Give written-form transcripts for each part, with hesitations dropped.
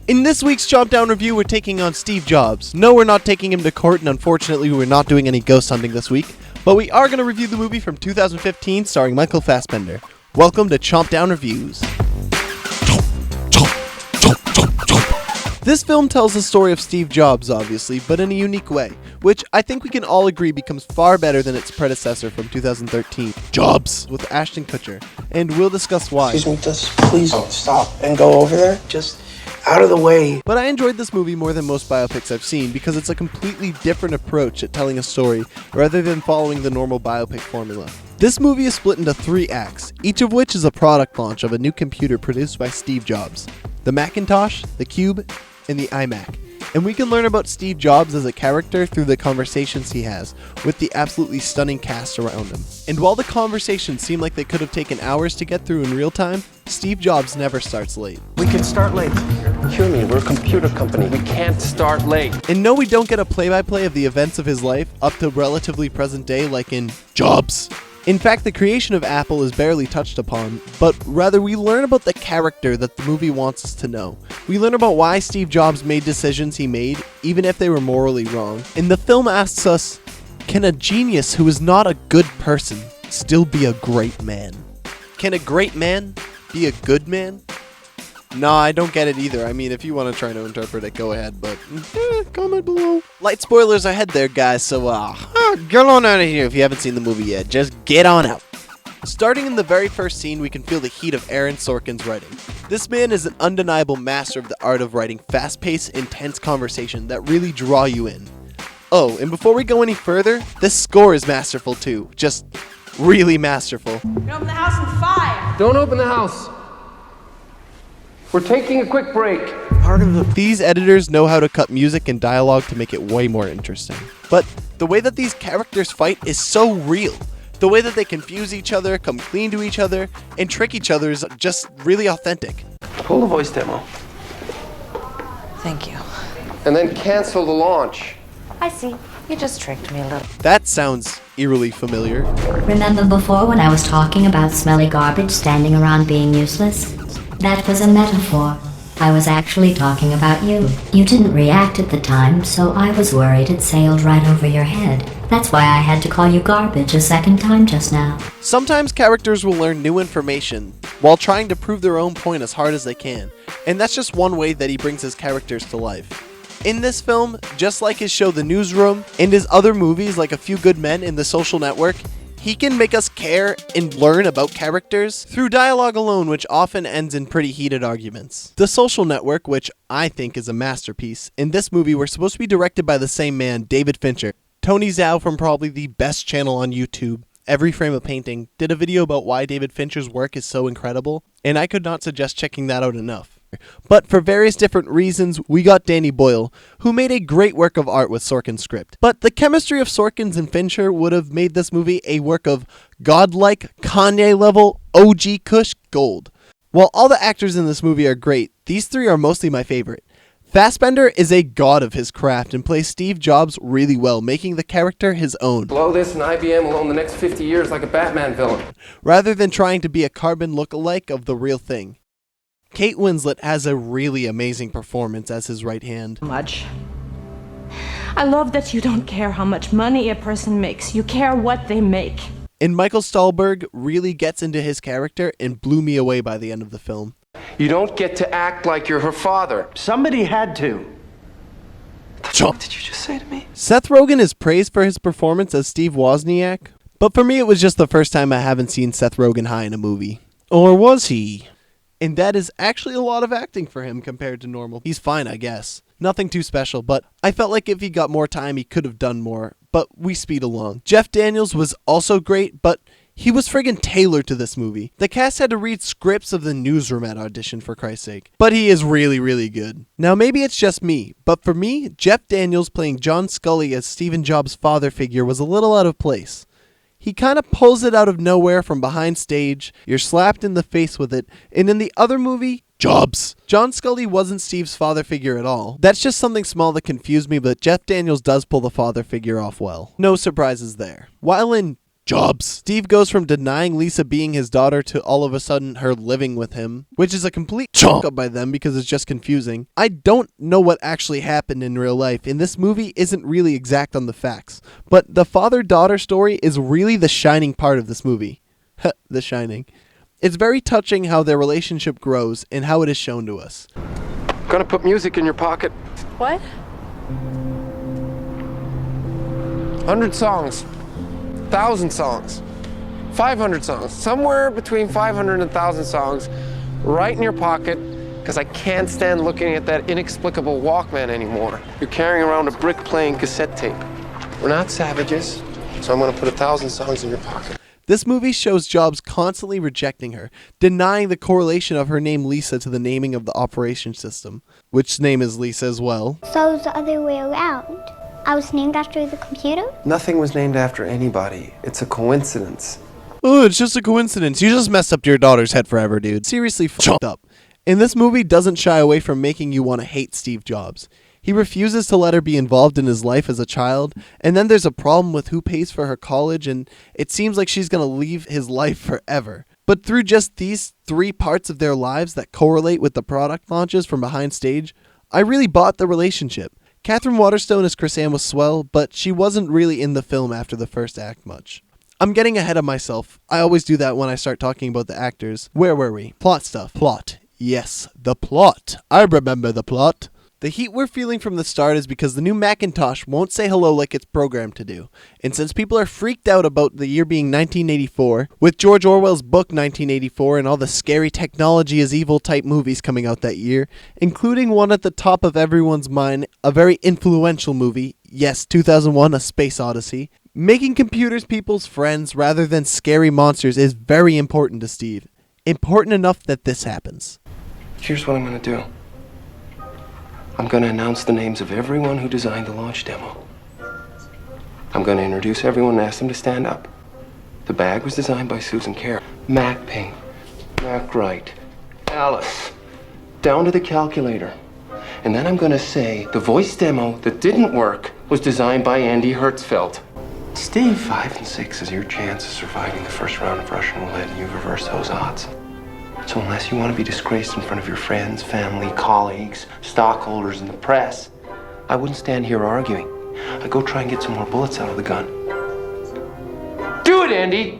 In this week's Chompt Down review, we're taking on Steve Jobs. No, we're not taking him to court, and unfortunately, we're not doing any ghost hunting this week. But we are going to review the movie from 2015 starring Michael Fassbender. Welcome to Chompt Down Reviews. This film tells the story of Steve Jobs, obviously, but in a unique way, which I think we can all agree becomes far better than its predecessor from 2013, Jobs, with Ashton Kutcher, and we'll discuss why. Excuse me, just please stop and go over there. Just out of the way. But I enjoyed this movie more than most biopics I've seen because it's a completely different approach at telling a story rather than following the normal biopic formula. This movie is split into 3 acts, each of which is a product launch of a new computer produced by Steve Jobs. The Macintosh, the Cube, and the iMac. And we can learn about Steve Jobs as a character through the conversations he has with the absolutely stunning cast around him. And while the conversations seem like they could have taken hours to get through in real time, Steve Jobs never starts late. We can start late. Hear me, we're a computer company. We can't start late. And no, we don't get a play-by-play of the events of his life up to relatively present day like in Jobs. In fact, the creation of Apple is barely touched upon, but rather we learn about the character that the movie wants us to know. We learn about why Steve Jobs made decisions he made, even if they were morally wrong. And the film asks us, can a genius who is not a good person still be a great man? Can a great man be a good man? No, I don't get it either. I mean, if you want to try to interpret it, go ahead, but comment below. Light spoilers ahead there, guys, so get on out of here if you haven't seen the movie yet. Just get on out. Starting in the very first scene, we can feel the heat of Aaron Sorkin's writing. This man is an undeniable master of the art of writing fast-paced, intense conversation that really draw you in. Oh, and before we go any further, this score is masterful too. Just really masterful. Open the house on fire! Don't open the house. We're taking a quick break. These editors know how to cut music and dialogue to make it way more interesting. But the way that these characters fight is so real. The way that they confuse each other, come clean to each other, and trick each other is just really authentic. Pull the voice demo. Thank you. And then cancel the launch. I see. You just tricked me a little. That sounds eerily familiar. Remember before when I was talking about smelly garbage standing around being useless? That was a metaphor. I was actually talking about you. You didn't react at the time, so I was worried it sailed right over your head. That's why I had to call you garbage a second time just now. Sometimes characters will learn new information while trying to prove their own point as hard as they can, and that's just one way that he brings his characters to life. In this film, just like his show The Newsroom and his other movies like A Few Good Men and The Social Network, he can make us care and learn about characters through dialogue alone, which often ends in pretty heated arguments. The Social Network, which I think is a masterpiece, in this movie were supposed to be directed by the same man, David Fincher. Tony Zhao from probably the best channel on YouTube, Every Frame a Painting, did a video about why David Fincher's work is so incredible, and I could not suggest checking that out enough. But for various different reasons, we got Danny Boyle, who made a great work of art with Sorkin's script. But the chemistry of Sorkin's and Fincher would have made this movie a work of godlike, Kanye-level, OG Kush gold. While all the actors in this movie are great, these 3 are mostly my favorite. Fassbender is a god of his craft and plays Steve Jobs really well, making the character his own. Blow this and IBM will own the next 50 years like a Batman villain. Rather than trying to be a carbon look-alike of the real thing. Kate Winslet has a really amazing performance as his right hand. Much. I love that you don't care how much money a person makes. You care what they make. And Michael Stahlberg really gets into his character and blew me away by the end of the film. You don't get to act like you're her father. Somebody had to. Chompt. What did you just say to me? Seth Rogen is praised for his performance as Steve Wozniak, but for me it was just the first time I haven't seen Seth Rogen high in a movie. Or was he? And that is actually a lot of acting for him compared to normal. He's fine, I guess. Nothing too special, but I felt like if he got more time, he could have done more. But we speed along. Jeff Daniels was also great, but he was friggin' tailored to this movie. The cast had to read scripts of The Newsroom at audition, for Christ's sake. But he is really, really good. Now, maybe it's just me, but for me, Jeff Daniels playing John Scully as Stephen Jobs' father figure was a little out of place. He kind of pulls it out of nowhere from behind stage, you're slapped in the face with it, and in the other movie, Jobs. John Scully wasn't Steve's father figure at all. That's just something small that confused me, but Jeff Daniels does pull the father figure off well. No surprises there. While in Jobs. Steve goes from denying Lisa being his daughter to all of a sudden her living with him, which is a complete chomp up by them because it's just confusing. I don't know what actually happened in real life, and this movie isn't really exact on the facts, but the father-daughter story is really the shining part of this movie. The Shining. It's very touching how their relationship grows and how it is shown to us. Gonna put music in your pocket. What? 100 songs, 1,000 songs, 500 songs, somewhere between 500 and 1,000 songs, right in your pocket, because I can't stand looking at that inexplicable Walkman anymore. You're carrying around a brick-playing cassette tape. We're not savages, so I'm gonna put 1,000 songs in your pocket. This movie shows Jobs constantly rejecting her, denying the correlation of her name Lisa to the naming of the operation system, which name is Lisa as well. So it's the other way around. I was named after the computer? Nothing was named after anybody. It's a coincidence. Oh, it's just a coincidence. You just messed up your daughter's head forever, dude. Seriously fucked up. And this movie doesn't shy away from making you want to hate Steve Jobs. He refuses to let her be involved in his life as a child, and then there's a problem with who pays for her college, and it seems like she's going to leave his life forever. But through just these 3 parts of their lives that correlate with the product launches from behind stage, I really bought the relationship. Catherine Waterstone as Chris Ann was swell, but she wasn't really in the film after the first act much. I'm getting ahead of myself. I always do that when I start talking about the actors. Where were we? Plot stuff. Plot. Yes, the plot. I remember the plot. The heat we're feeling from the start is because the new Macintosh won't say hello like it's programmed to do. And since people are freaked out about the year being 1984, with George Orwell's book 1984 and all the scary technology is evil type movies coming out that year, including one at the top of everyone's mind, a very influential movie, yes, 2001: A Space Odyssey, making computers people's friends rather than scary monsters is very important to Steve. Important enough that this happens. Here's what I'm gonna do. I'm going to announce the names of everyone who designed the launch demo. I'm going to introduce everyone and ask them to stand up. The bag was designed by Susan Carroll. Mac Payne, Mac Wright, Alice, down to the calculator. And then I'm going to say the voice demo that didn't work was designed by Andy Hertzfeld. Steve, 5 and 6 is your chance of surviving the first round of Russian roulette, and you've reversed those odds. So unless you want to be disgraced in front of your friends, family, colleagues, stockholders, and the press, I wouldn't stand here arguing. I'd go try and get some more bullets out of the gun. Do it, Andy!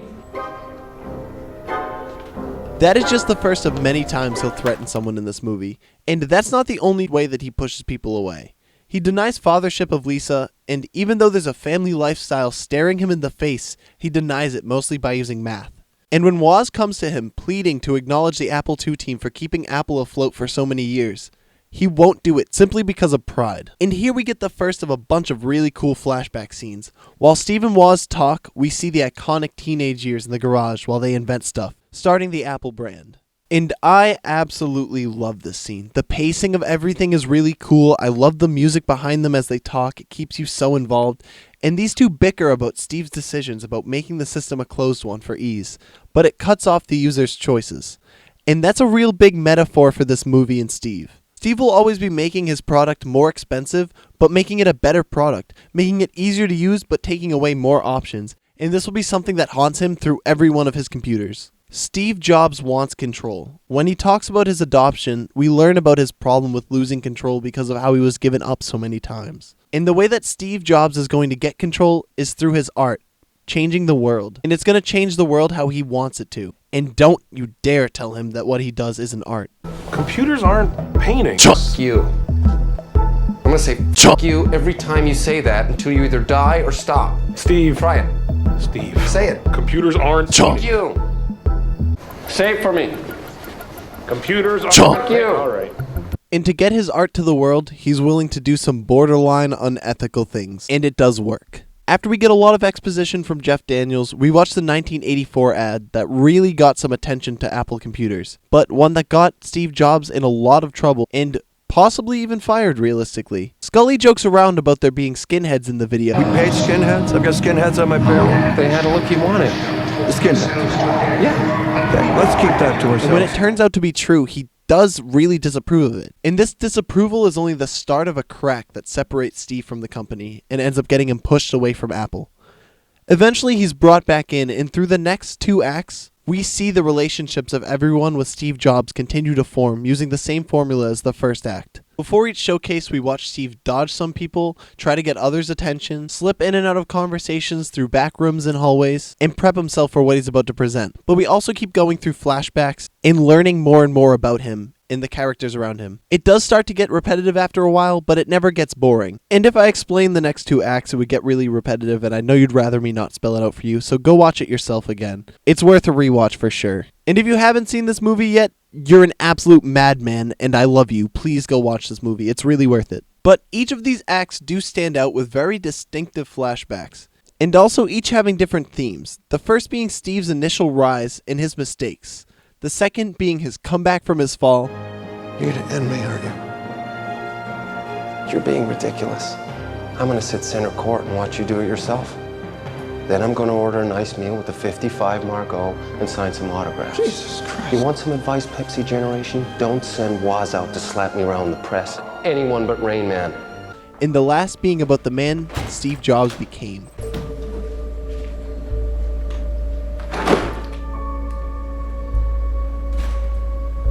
That is just the first of many times he'll threaten someone in this movie, and that's not the only way that he pushes people away. He denies fathership of Lisa, and even though there's a family lifestyle staring him in the face, he denies it mostly by using math. And when Woz comes to him pleading to acknowledge the Apple II team for keeping Apple afloat for so many years, he won't do it simply because of pride. And here we get the first of a bunch of really cool flashback scenes. While Steve and Woz talk, we see the iconic teenage years in the garage while they invent stuff, starting the Apple brand. And I absolutely love this scene. The pacing of everything is really cool. I love the music behind them as they talk. It keeps you so involved. And these two bicker about Steve's decisions about making the system a closed one for ease, but it cuts off the user's choices. And that's a real big metaphor for this movie and Steve. Steve will always be making his product more expensive, but making it a better product, making it easier to use, but taking away more options. And this will be something that haunts him through every one of his computers. Steve Jobs wants control. When he talks about his adoption, we learn about his problem with losing control because of how he was given up so many times. And the way that Steve Jobs is going to get control is through his art, changing the world. And it's going to change the world how he wants it to. And don't you dare tell him that what he does isn't art. Computers aren't paintings. Fuck you. I'm gonna say fuck you every time you say that until you either die or stop. Steve. Try it. Steve. Say it. Computers aren't Fuck paintings. you. Say it for me. Computers aren't Fuck you. All right. And to get his art to the world, he's willing to do some borderline unethical things. And it does work. After we get a lot of exposition from Jeff Daniels, we watch the 1984 ad that really got some attention to Apple computers, but one that got Steve Jobs in a lot of trouble and possibly even fired realistically. Scully jokes around about there being skinheads in the video. We paid skinheads? I've got skinheads on my payroll. They had a look you wanted. The skinheads. Yeah. Okay, let's keep that to ourselves. And when it turns out to be true, he does really disapprove of it. And this disapproval is only the start of a crack that separates Steve from the company and ends up getting him pushed away from Apple. Eventually, he's brought back in, and through the next 2 acts, we see the relationships of everyone with Steve Jobs continue to form using the same formula as the first act. Before each showcase, we watch Steve dodge some people, try to get others' attention, slip in and out of conversations through back rooms and hallways, and prep himself for what he's about to present. But we also keep going through flashbacks and learning more and more about him and the characters around him. It does start to get repetitive after a while, but it never gets boring. And if I explain the next 2 acts, it would get really repetitive, and I know you'd rather me not spell it out for you, so go watch it yourself again. It's worth a rewatch for sure. And if you haven't seen this movie yet, you're an absolute madman, and I love you. Please go watch this movie. It's really worth it. But each of these acts do stand out with very distinctive flashbacks, and also each having different themes. The first being Steve's initial rise and his mistakes. The second being his comeback from his fall. You're gonna end me, aren't you? You're being ridiculous. I'm gonna sit center court and watch you do it yourself. Then I'm gonna order a nice meal with a 55 Margot and sign some autographs. Jesus Christ. You want some advice, Pepsi generation? Don't send Waz out to slap me around the press. Anyone but Rain Man. And the last being about the man Steve Jobs became.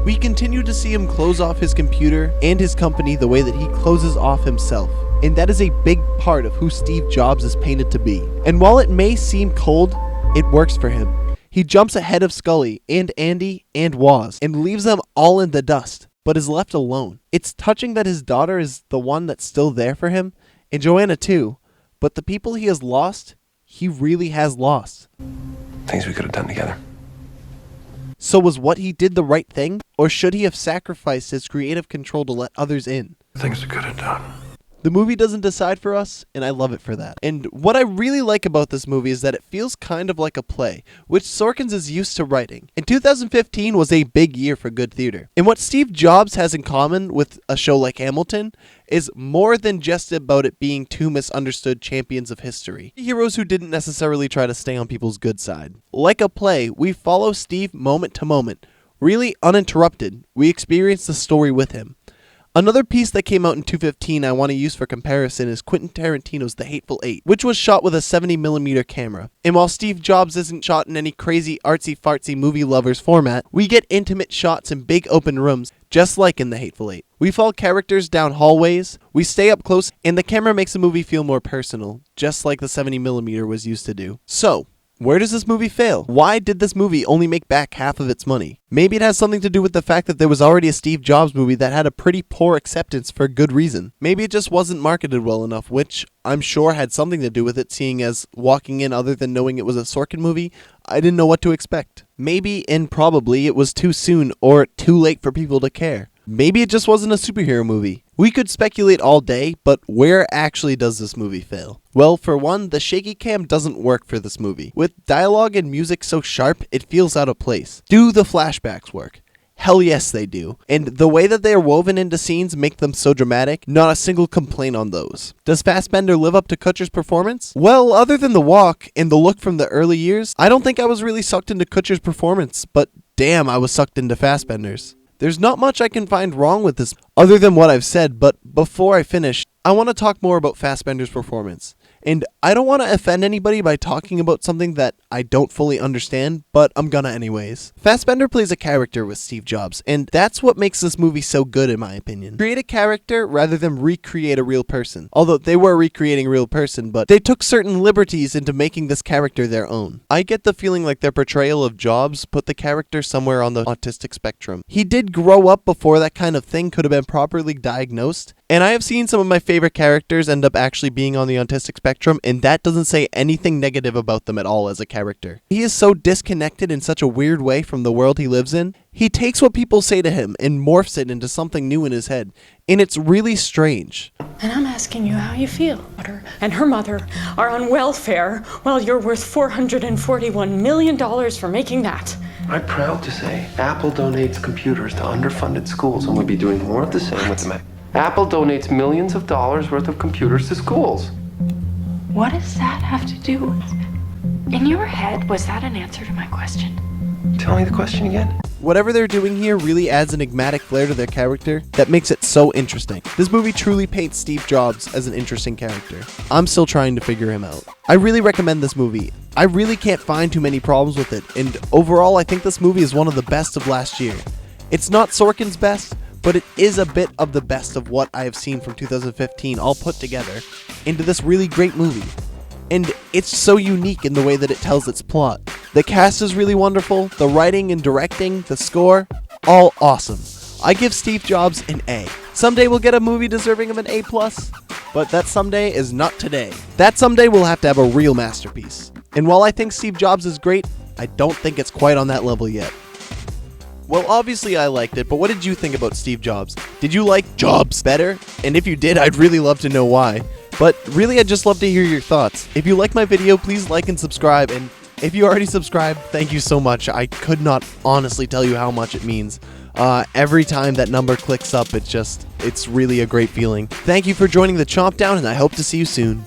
We continue to see him close off his computer and his company the way that he closes off himself. And that is a big part of who Steve Jobs is painted to be. And while it may seem cold, it works for him. He jumps ahead of Scully and Andy and Waz and leaves them all in the dust, but is left alone. It's touching that his daughter is the one that's still there for him, and Joanna too, but the people he has lost, he really has lost. Things we could have done together. So was what he did the right thing, or should he have sacrificed his creative control to let others in? Things we could have done. The movie doesn't decide for us, and I love it for that. And what I really like about this movie is that it feels kind of like a play, which Sorkins is used to writing. And 2015 was a big year for good theater. And what Steve Jobs has in common with a show like Hamilton is more than just about it being 2 misunderstood champions of history. Heroes who didn't necessarily try to stay on people's good side. Like a play, we follow Steve moment to moment, really uninterrupted. We experience the story with him. Another piece that came out in 2015 I want to use for comparison is Quentin Tarantino's The Hateful Eight, which was shot with a 70mm camera. And while Steve Jobs isn't shot in any crazy artsy-fartsy movie lovers format, we get intimate shots in big open rooms, just like in The Hateful Eight. We follow characters down hallways, we stay up close, and the camera makes the movie feel more personal, just like the 70mm was used to do. So, where does this movie fail? Why did this movie only make back half of its money? Maybe it has something to do with the fact that there was already a Steve Jobs movie that had a pretty poor acceptance for good reason. Maybe it just wasn't marketed well enough, which I'm sure had something to do with it, seeing as walking in other than knowing it was a Sorkin movie, I didn't know what to expect. Maybe, and probably, it was too soon or too late for people to care. Maybe it just wasn't a superhero movie. We could speculate all day, but where actually does this movie fail? Well, for one, the shaky cam doesn't work for this movie. With dialogue and music so sharp, it feels out of place. Do the flashbacks work? Hell yes, they do. And the way that they are woven into scenes make them so dramatic, not a single complaint on those. Does Fassbender live up to Kutcher's performance? Well, other than the walk and the look from the early years, I don't think I was really sucked into Kutcher's performance, but damn, I was sucked into Fassbender's. There's not much I can find wrong with this other than what I've said, but before I finish, I want to talk more about Fassbender's performance. And I don't want to offend anybody by talking about something that I don't fully understand, but I'm gonna anyways. Fassbender plays a character with Steve Jobs, and that's what makes this movie so good in my opinion. Create a character rather than recreate a real person. Although they were recreating a real person, but they took certain liberties into making this character their own. I get the feeling like their portrayal of Jobs put the character somewhere on the autistic spectrum. He did grow up before that kind of thing could have been properly diagnosed, and I have seen some of my favorite characters end up actually being on the autistic spectrum, and that doesn't say anything negative about them at all as a character. He is so disconnected in such a weird way from the world he lives in. He takes what people say to him and morphs it into something new in his head, and it's really strange. And I'm asking you how you feel. Her and her mother are on welfare while you're worth $441 million for making that. I'm proud to say Apple donates computers to underfunded schools, and we'll be doing more of the same with them. Apple donates millions of dollars worth of computers to schools. What does that have to do with? In your head, was that an answer to my question? Tell me the question again. Whatever they're doing here really adds an enigmatic flair to their character that makes it so interesting. This movie truly paints Steve Jobs as an interesting character. I'm still trying to figure him out. I really recommend this movie. I really can't find too many problems with it, and overall I think this movie is one of the best of last year. It's not Sorkin's best, but it is a bit of the best of what I have seen from 2015 all put together into this really great movie. And it's so unique in the way that it tells its plot. The cast is really wonderful, the writing and directing, the score, all awesome. I give Steve Jobs an A. Someday we'll get a movie deserving of an A+, but that someday is not today. That someday we'll have to have a real masterpiece. And while I think Steve Jobs is great, I don't think it's quite on that level yet. Well, obviously I liked it, but what did you think about Steve Jobs? Did you like Jobs better? And if you did, I'd really love to know why. But really, I'd just love to hear your thoughts. If you like my video, please like and subscribe, and if you already subscribed, thank you so much. I could not honestly tell you how much it means. Every time that number clicks up, it's really a great feeling. Thank you for joining the Chompt Down, and I hope to see you soon.